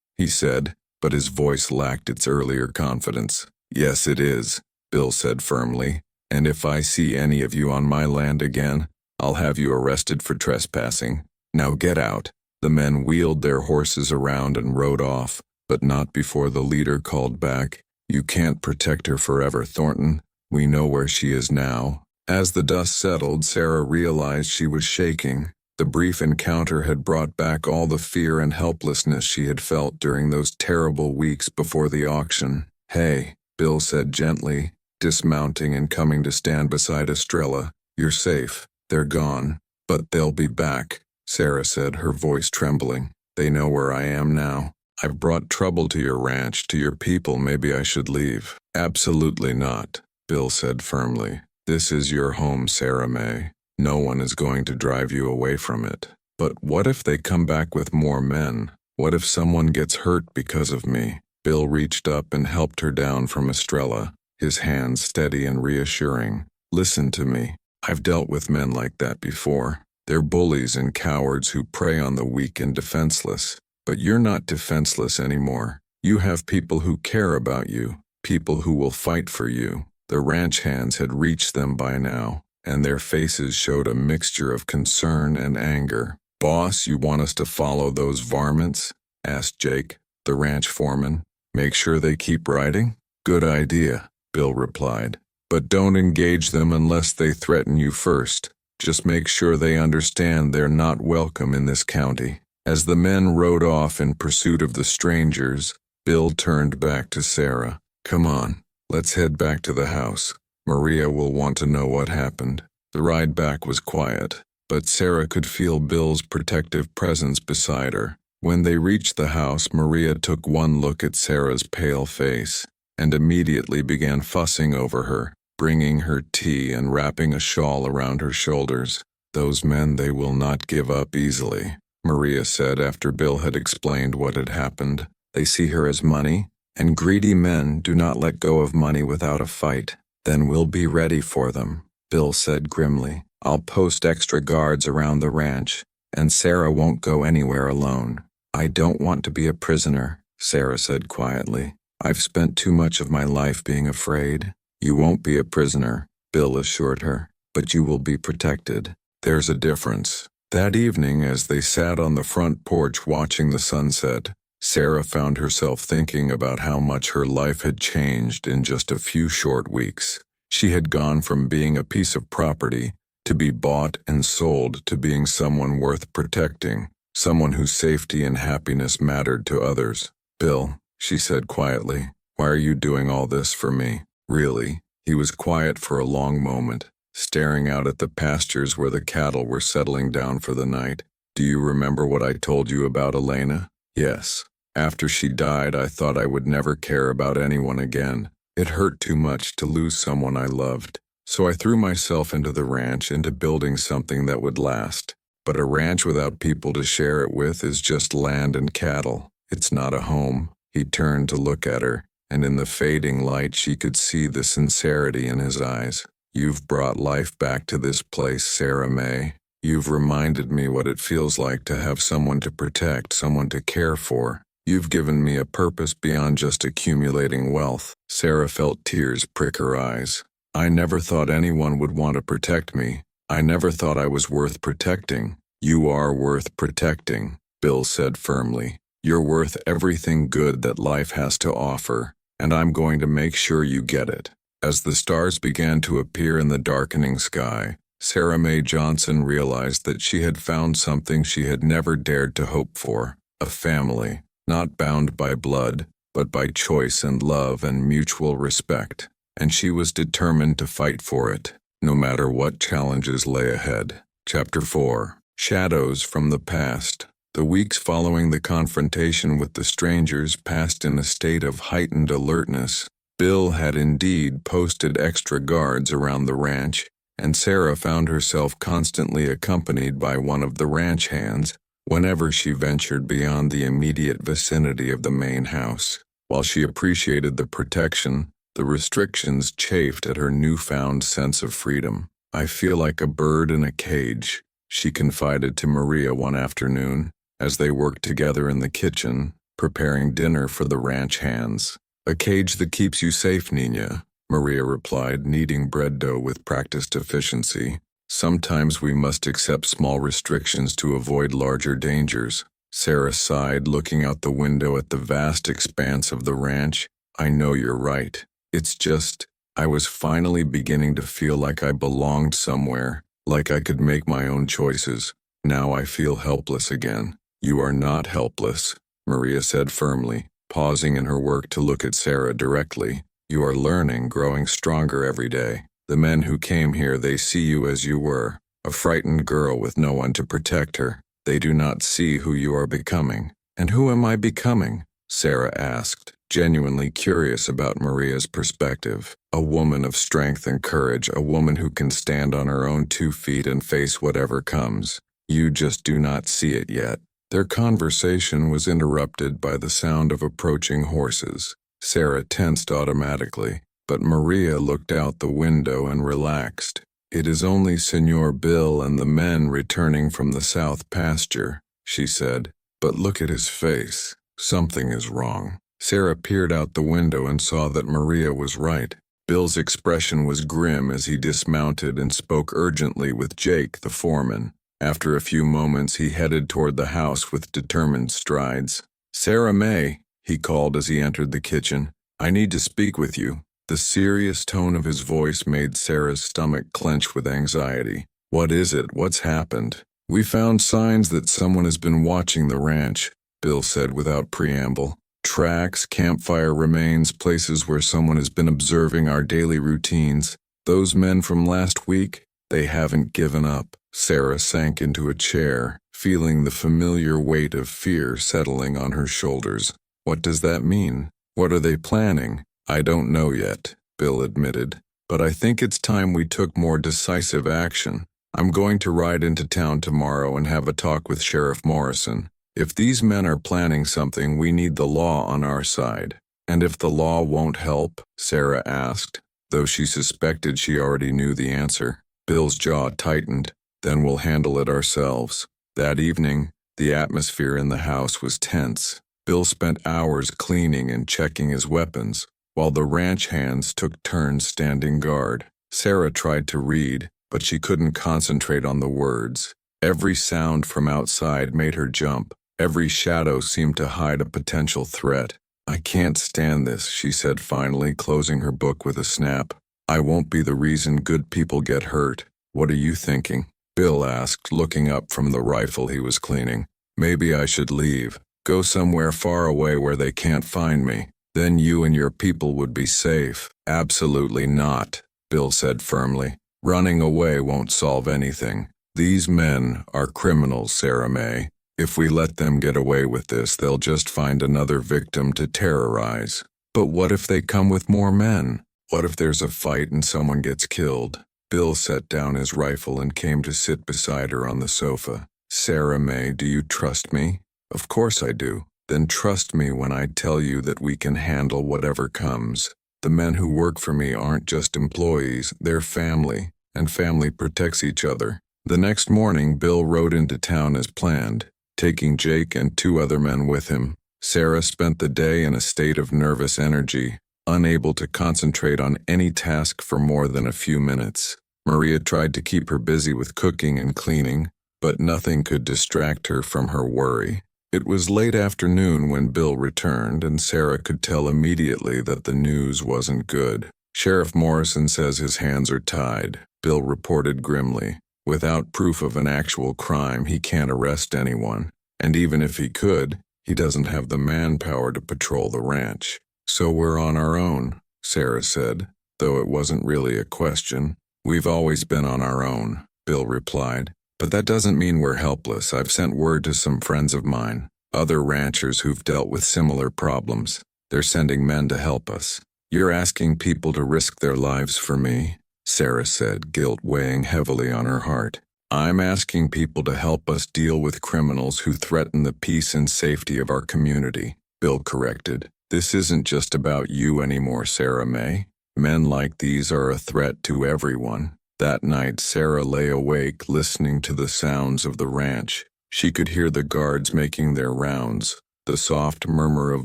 he said, but his voice lacked its earlier confidence. "Yes, it is," Bill said firmly, "and if I see any of you on my land again, I'll have you arrested for trespassing. Now get out." The men wheeled their horses around and rode off, but not before the leader called back, "You can't protect her forever, Thornton. We know where she is now." As the dust settled, Sarah realized she was shaking. The brief encounter had brought back all the fear and helplessness she had felt during those terrible weeks before the auction. "Hey," Bill said gently, dismounting and coming to stand beside Estrella. "You're safe. They're gone. But they'll be back," Sarah said, her voice trembling. "They know where I am now." I've brought trouble to your ranch, to your people. Maybe I should leave." "Absolutely not," Bill said firmly. "This is your home, Sarah May. No one is going to drive you away from it." "But what if they come back with more men? What if someone gets hurt because of me?" Bill reached up and helped her down from Estrella, his hands steady and reassuring. "Listen to me. I've dealt with men like that before. They're bullies and cowards who prey on the weak and defenseless. But you're not defenseless anymore. You have people who care about you, people who will fight for you." The ranch hands had reached them by now, and their faces showed a mixture of concern and anger. "Boss, you want us to follow those varmints?" asked Jake, the ranch foreman. "Make sure they keep riding?" "Good idea," Bill replied. "But don't engage them unless they threaten you first. Just make sure they understand they're not welcome in this county." As the men rode off in pursuit of the strangers, Bill turned back to Sarah. "Come on, let's head back to the house. Maria will want to know what happened." The ride back was quiet, but Sarah could feel Bill's protective presence beside her. When they reached the house, Maria took one look at Sarah's pale face and immediately began fussing over her, bringing her tea and wrapping a shawl around her shoulders. "Those men, they will not give up easily," Maria said after Bill had explained what had happened. "They see her as money, and greedy men do not let go of money without a fight." "Then we'll be ready for them," Bill said grimly. "I'll post extra guards around the ranch, and Sarah won't go anywhere alone." "I don't want to be a prisoner," Sarah said quietly. "I've spent too much of my life being afraid." "You won't be a prisoner," Bill assured her, "but you will be protected. There's a difference." That evening, as they sat on the front porch watching the sunset, Sarah found herself thinking about how much her life had changed in just a few short weeks. She had gone from being a piece of property to be bought and sold to being someone worth protecting, someone whose safety and happiness mattered to others. "Bill," she said quietly, "why are you doing all this for me? Really?" He was quiet for a long moment, staring out at the pastures where the cattle were settling down for the night. "Do you remember what I told you about Elena?" "Yes. After she died, I thought I would never care about anyone again. It hurt too much to lose someone I loved. So I threw myself into the ranch, into building something that would last. But a ranch without people to share it with is just land and cattle. It's not a home." He turned to look at her, and in the fading light she could see the sincerity in his eyes. "You've brought life back to this place, Sarah May. You've reminded me what it feels like to have someone to protect, someone to care for. You've given me a purpose beyond just accumulating wealth." Sarah felt tears prick her eyes. "I never thought anyone would want to protect me. I never thought I was worth protecting." "You are worth protecting," Bill said firmly. "You're worth everything good that life has to offer, and I'm going to make sure you get it." As the stars began to appear in the darkening sky, Sarah Mae Johnson realized that she had found something she had never dared to hope for: a family, not bound by blood, but by choice and love and mutual respect. And she was determined to fight for it, no matter what challenges lay ahead. Chapter 4. Shadows from the Past. The weeks following the confrontation with the strangers passed in a state of heightened alertness. Bill had indeed posted extra guards around the ranch, and Sarah found herself constantly accompanied by one of the ranch hands whenever she ventured beyond the immediate vicinity of the main house. While she appreciated the protection, the restrictions chafed at her newfound sense of freedom. "I feel like a bird in a cage," she confided to Maria one afternoon, as they worked together in the kitchen, preparing dinner for the ranch hands. "A cage that keeps you safe, Nina," Maria replied, kneading bread dough with practiced efficiency. "Sometimes we must accept small restrictions to avoid larger dangers." Sarah sighed, looking out the window at the vast expanse of the ranch. "I know you're right. It's just, I was finally beginning to feel like I belonged somewhere, like I could make my own choices. Now I feel helpless again." "You are not helpless," Maria said firmly, pausing in her work to look at Sarah directly. "You are learning, growing stronger every day. The men who came here, they see you as you were, a frightened girl with no one to protect her. They do not see who you are becoming." "And who am I becoming?" Sarah asked, genuinely curious about Maria's perspective. "A woman of strength and courage, a woman who can stand on her own 2 feet and face whatever comes. You just do not see it yet." Their conversation was interrupted by the sound of approaching horses. Sarah tensed automatically, but Maria looked out the window and relaxed. "It is only Senor Bill and the men returning from the south pasture," she said. "But look at his face. Something is wrong." Sarah peered out the window and saw that Maria was right. Bill's expression was grim as he dismounted and spoke urgently with Jake, the foreman. After a few moments, he headed toward the house with determined strides. "Sarah May," he called as he entered the kitchen, "I need to speak with you." The serious tone of his voice made Sarah's stomach clench with anxiety. "What is it? What's happened?" "We found signs that someone has been watching the ranch," Bill said without preamble. "Tracks, campfire remains, places where someone has been observing our daily routines. Those men from last week, they haven't given up." Sarah sank into a chair, feeling the familiar weight of fear settling on her shoulders. "What does that mean? What are they planning?" "I don't know yet," Bill admitted, "but I think it's time we took more decisive action. I'm going to ride into town tomorrow and have a talk with Sheriff Morrison. If these men are planning something, we need the law on our side." "And if the law won't help?" Sarah asked, though she suspected she already knew the answer. Bill's jaw tightened. "Then we'll handle it ourselves." That evening, the atmosphere in the house was tense. Bill spent hours cleaning and checking his weapons, while the ranch hands took turns standing guard. Sarah tried to read, but she couldn't concentrate on the words. Every sound from outside made her jump. Every shadow seemed to hide a potential threat. "I can't stand this," she said finally, closing her book with a snap. "I won't be the reason good people get hurt. What are you thinking?" Bill asked, looking up from the rifle he was cleaning. "Maybe I should leave. Go somewhere far away where they can't find me. Then you and your people would be safe." "Absolutely not," Bill said firmly. "Running away won't solve anything. These men are criminals, Sarah May. If we let them get away with this, they'll just find another victim to terrorize." "But what if they come with more men? What if there's a fight and someone gets killed?" Bill set down his rifle and came to sit beside her on the sofa. "Sarah May, do you trust me?" "Of course I do." "Then trust me when I tell you that we can handle whatever comes. The men who work for me aren't just employees, they're family, and family protects each other." The next morning, Bill rode into town as planned, taking Jake and 2 other men with him. Sarah spent the day in a state of nervous energy, unable to concentrate on any task for more than a few minutes. Maria tried to keep her busy with cooking and cleaning, but nothing could distract her from her worry. It was late afternoon when Bill returned, and Sarah could tell immediately that the news wasn't good. "Sheriff Morrison says his hands are tied," Bill reported grimly. "Without proof of an actual crime, he can't arrest anyone. And even if he could, he doesn't have the manpower to patrol the ranch." "So we're on our own," Sarah said, though it wasn't really a question. "We've always been on our own," Bill replied. "But that doesn't mean we're helpless. I've sent word to some friends of mine, other ranchers who've dealt with similar problems. They're sending men to help us." "You're asking people to risk their lives for me?" Sarah said, guilt weighing heavily on her heart. "I'm asking people to help us deal with criminals who threaten the peace and safety of our community," Bill corrected. "This isn't just about you anymore, Sarah May. Men like these are a threat to everyone." That night, Sarah lay awake listening to the sounds of the ranch. She could hear the guards making their rounds, the soft murmur of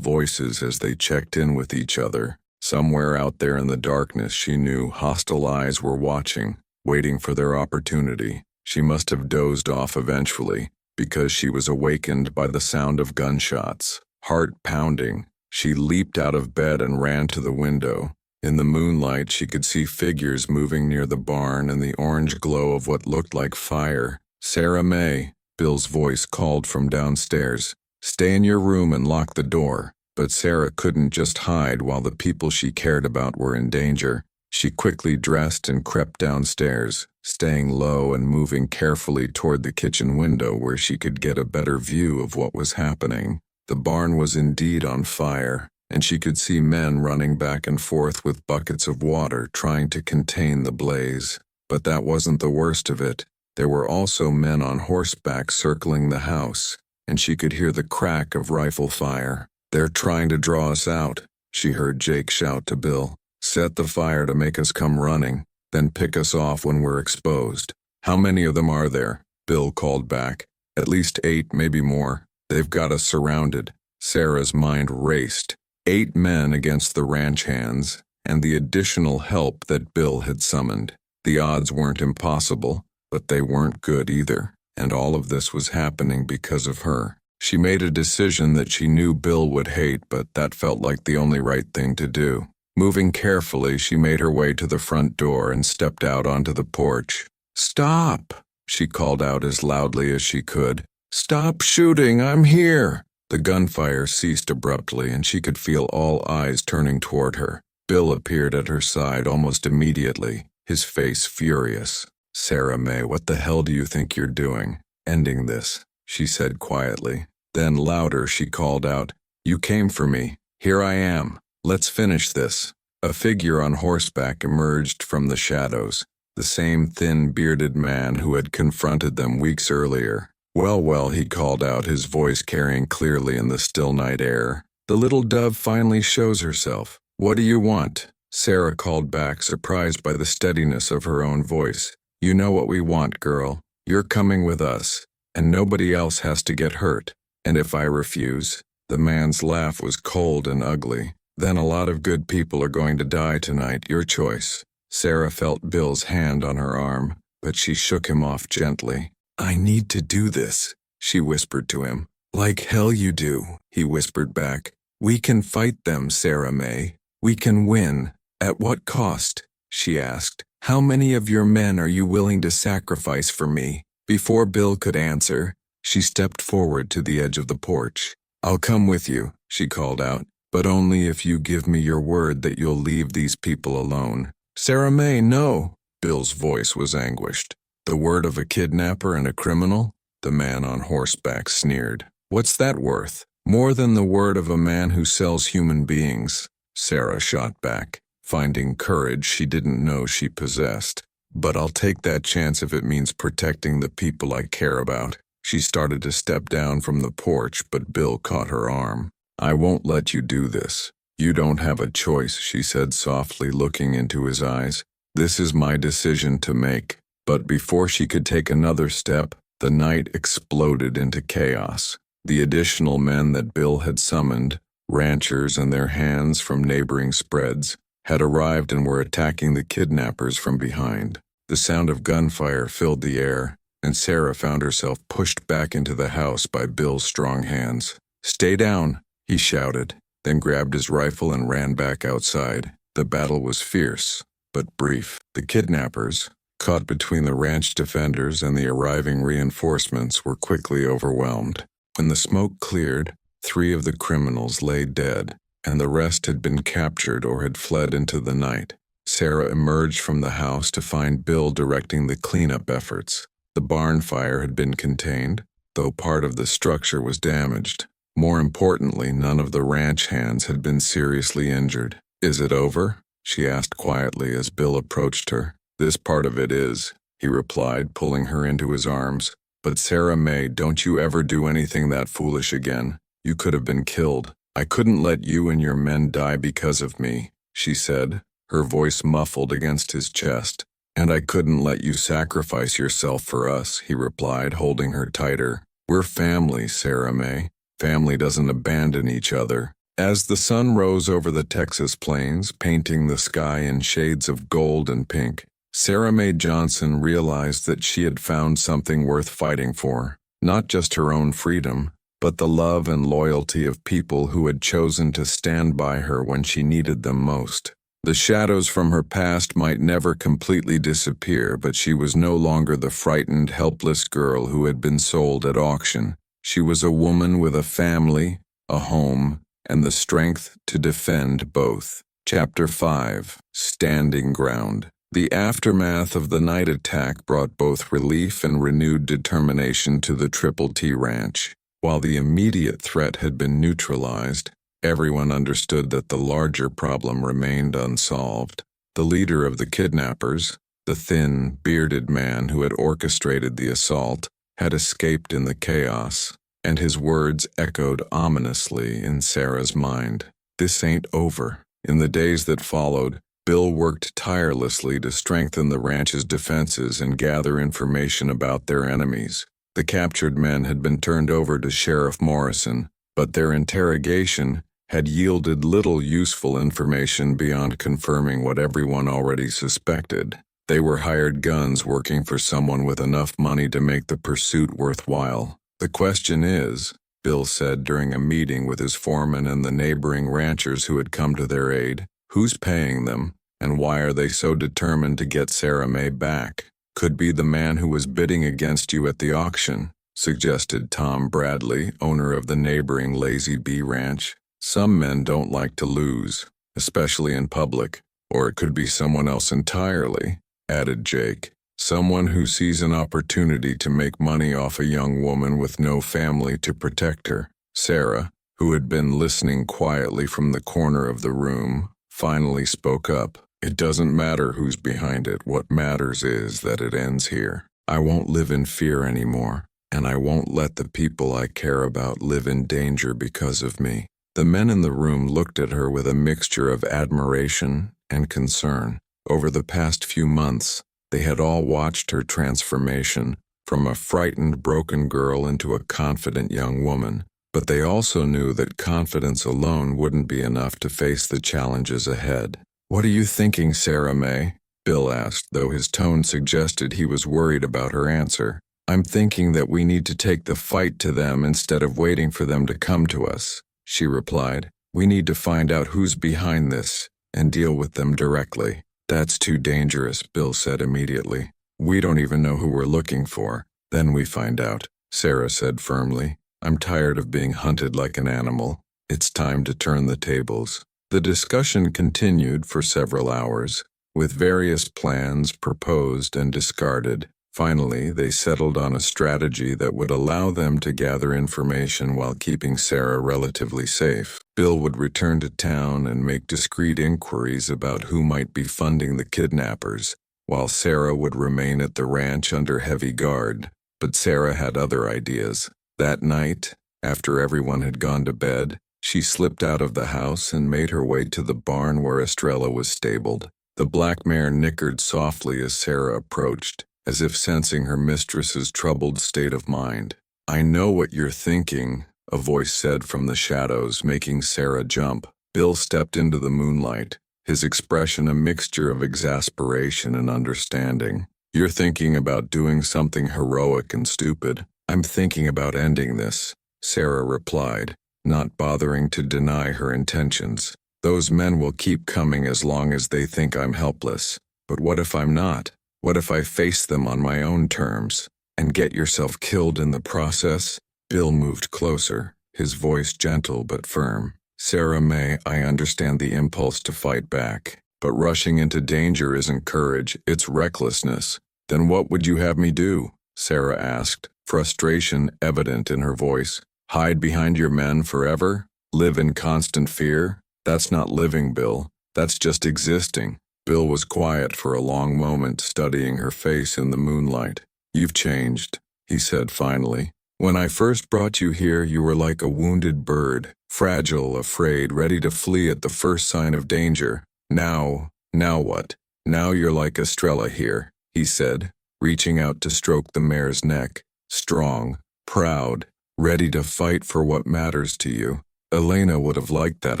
voices as they checked in with each other. Somewhere out there in the darkness, she knew hostile eyes were watching, waiting for their opportunity. She must have dozed off eventually, because she was awakened by the sound of gunshots. Heart pounding, she leaped out of bed and ran to the window. In the moonlight, she could see figures moving near the barn and the orange glow of what looked like fire. "Sarah May," Bill's voice called from downstairs. "Stay in your room and lock the door." But Sarah couldn't just hide while the people she cared about were in danger. She quickly dressed and crept downstairs, staying low and moving carefully toward the kitchen window where she could get a better view of what was happening. The barn was indeed on fire, and she could see men running back and forth with buckets of water trying to contain the blaze. But that wasn't the worst of it. There were also men on horseback circling the house, and she could hear the crack of rifle fire. "They're trying to draw us out," she heard Jake shout to Bill. "Set the fire to make us come running, then pick us off when we're exposed." "How many of them are there?" Bill called back. "At least 8, maybe more. They've got us surrounded." Sarah's mind raced. 8 men against the ranch hands, and the additional help that Bill had summoned. The odds weren't impossible, but they weren't good either, and all of this was happening because of her. She made a decision that she knew Bill would hate, but that felt like the only right thing to do. Moving carefully, she made her way to the front door and stepped out onto the porch. "Stop!" she called out as loudly as she could. "Stop shooting, I'm here!" The gunfire ceased abruptly, and she could feel all eyes turning toward her. Bill appeared at her side almost immediately, his face furious. "Sarah May, what the hell do you think you're doing? Ending this," she said quietly. Then louder she called out, "You came for me. Here I am. Let's finish this." A figure on horseback emerged from the shadows, the same thin, bearded man who had confronted them weeks earlier. Well, he called out, his voice carrying clearly in the still night air. "The little dove finally shows herself. What do you want?" Sarah called back, surprised by the steadiness of her own voice. "You know what we want, girl. You're coming with us, and nobody else has to get hurt. And if I refuse?" The man's laugh was cold and ugly. "Then a lot of good people are going to die tonight, your choice." Sarah felt Bill's hand on her arm, but she shook him off gently. "I need to do this," she whispered to him. "Like hell you do," he whispered back. "We can fight them, Sarah May. We can win." "At what cost?" she asked. "How many of your men are you willing to sacrifice for me?" Before Bill could answer, she stepped forward to the edge of the porch. "I'll come with you," she called out, "but only if you give me your word that you'll leave these people alone." "Sarah May, no!" Bill's voice was anguished. "The word of a kidnapper and a criminal?" The man on horseback sneered. "What's that worth? More than the word of a man who sells human beings." Sarah shot back, finding courage she didn't know she possessed. "But I'll take that chance if it means protecting the people I care about." She started to step down from the porch, but Bill caught her arm. "I won't let you do this. You don't have a choice," she said softly, looking into his eyes. "This is my decision to make." But before she could take another step, the night exploded into chaos. The additional men that Bill had summoned, ranchers and their hands from neighboring spreads, had arrived and were attacking the kidnappers from behind. The sound of gunfire filled the air, and Sarah found herself pushed back into the house by Bill's strong hands. "Stay down," he shouted, then grabbed his rifle and ran back outside. The battle was fierce, but brief. The kidnappers, caught between the ranch defenders and the arriving reinforcements, were quickly overwhelmed. When the smoke cleared, 3 of the criminals lay dead, and the rest had been captured or had fled into the night. Sarah emerged from the house to find Bill directing the cleanup efforts. The barn fire had been contained, though part of the structure was damaged. More importantly, none of the ranch hands had been seriously injured. "Is it over?" she asked quietly as Bill approached her. "This part of it is," he replied, pulling her into his arms. "But Sarah May, don't you ever do anything that foolish again. You could have been killed. I couldn't let you and your men die because of me," she said, her voice muffled against his chest. "And I couldn't let you sacrifice yourself for us," he replied, holding her tighter. "We're family, Sarah May. Family doesn't abandon each other." As the sun rose over the Texas plains, painting the sky in shades of gold and pink, Sarah Mae Johnson realized that she had found something worth fighting for. Not just her own freedom, but the love and loyalty of people who had chosen to stand by her when she needed them most. The shadows from her past might never completely disappear, but she was no longer the frightened, helpless girl who had been sold at auction. She was a woman with a family, a home, and the strength to defend both. Chapter 5: Standing Ground. The aftermath of the night attack brought both relief and renewed determination to the Triple T Ranch. While the immediate threat had been neutralized, everyone understood that the larger problem remained unsolved. The leader of the kidnappers, the thin, bearded man who had orchestrated the assault, had escaped in the chaos, and his words echoed ominously in Sarah's mind. This ain't over. In the days that followed, Bill worked tirelessly to strengthen the ranch's defenses and gather information about their enemies. The captured men had been turned over to Sheriff Morrison, but their interrogation had yielded little useful information beyond confirming what everyone already suspected. They were hired guns working for someone with enough money to make the pursuit worthwhile. The question is, Bill said during a meeting with his foreman and the neighboring ranchers who had come to their aid, who's paying them, and why are they so determined to get Sarah May back? Could be the man who was bidding against you at the auction, suggested Tom Bradley, owner of the neighboring Lazy Bee Ranch. Some men don't like to lose, especially in public, or it could be someone else entirely, added Jake. Someone who sees an opportunity to make money off a young woman with no family to protect her. Sarah, who had been listening quietly from the corner of the room, finally spoke up. It doesn't matter who's behind it. What matters is that it ends here. I won't live in fear anymore, and I won't let the people I care about live in danger because of me. The men in the room looked at her with a mixture of admiration and concern. Over the past few months, they had all watched her transformation from a frightened, broken girl into a confident young woman. But they also knew that confidence alone wouldn't be enough to face the challenges ahead. "What are you thinking, Sarah May?" Bill asked, though his tone suggested he was worried about her answer. "I'm thinking that we need to take the fight to them instead of waiting for them to come to us," she replied. "We need to find out who's behind this and deal with them directly." "That's too dangerous," Bill said immediately. "We don't even know who we're looking for. Then we find out," Sarah said firmly. "I'm tired of being hunted like an animal. It's time to turn the tables." The discussion continued for several hours, with various plans proposed and discarded. Finally, they settled on a strategy that would allow them to gather information while keeping Sarah relatively safe. Bill would return to town and make discreet inquiries about who might be funding the kidnappers, while Sarah would remain at the ranch under heavy guard. But Sarah had other ideas. That night, after everyone had gone to bed, she slipped out of the house and made her way to the barn where Estrella was stabled. The black mare nickered softly as Sarah approached, as if sensing her mistress's troubled state of mind. "I know what you're thinking," a voice said from the shadows, making Sarah jump. Bill stepped into the moonlight, his expression a mixture of exasperation and understanding. "You're thinking about doing something heroic and stupid. I'm thinking about ending this," Sarah replied, not bothering to deny her intentions. "Those men will keep coming as long as they think I'm helpless. But what if I'm not? What if I face them on my own terms, and get yourself killed in the process?" Bill moved closer, his voice gentle but firm. "Sarah May, I understand the impulse to fight back, but rushing into danger isn't courage, it's recklessness. Then what would you have me do?" Sarah asked, frustration evident in her voice. "Hide behind your men forever? Live in constant fear? That's not living, Bill. That's just existing." Bill was quiet for a long moment, studying her face in the moonlight. "You've changed," he said finally. "When I first brought you here, you were like a wounded bird, fragile, afraid, ready to flee at the first sign of danger. Now what? Now you're like Estrella here," he said, reaching out to stroke the mare's neck. "Strong, proud, ready to fight for what matters to you. Elena would have liked that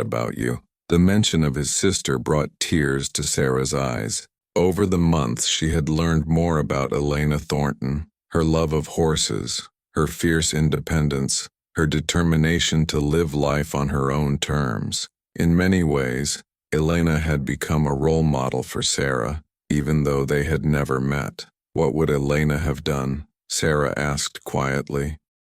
about you." The mention of his sister brought tears to Sarah's eyes. Over the months, she had learned more about Elena Thornton, her love of horses, her fierce independence, her determination to live life on her own terms. In many ways, Elena had become a role model for Sarah, even though they had never met. "What would Elena have done?" Sarah asked quietly.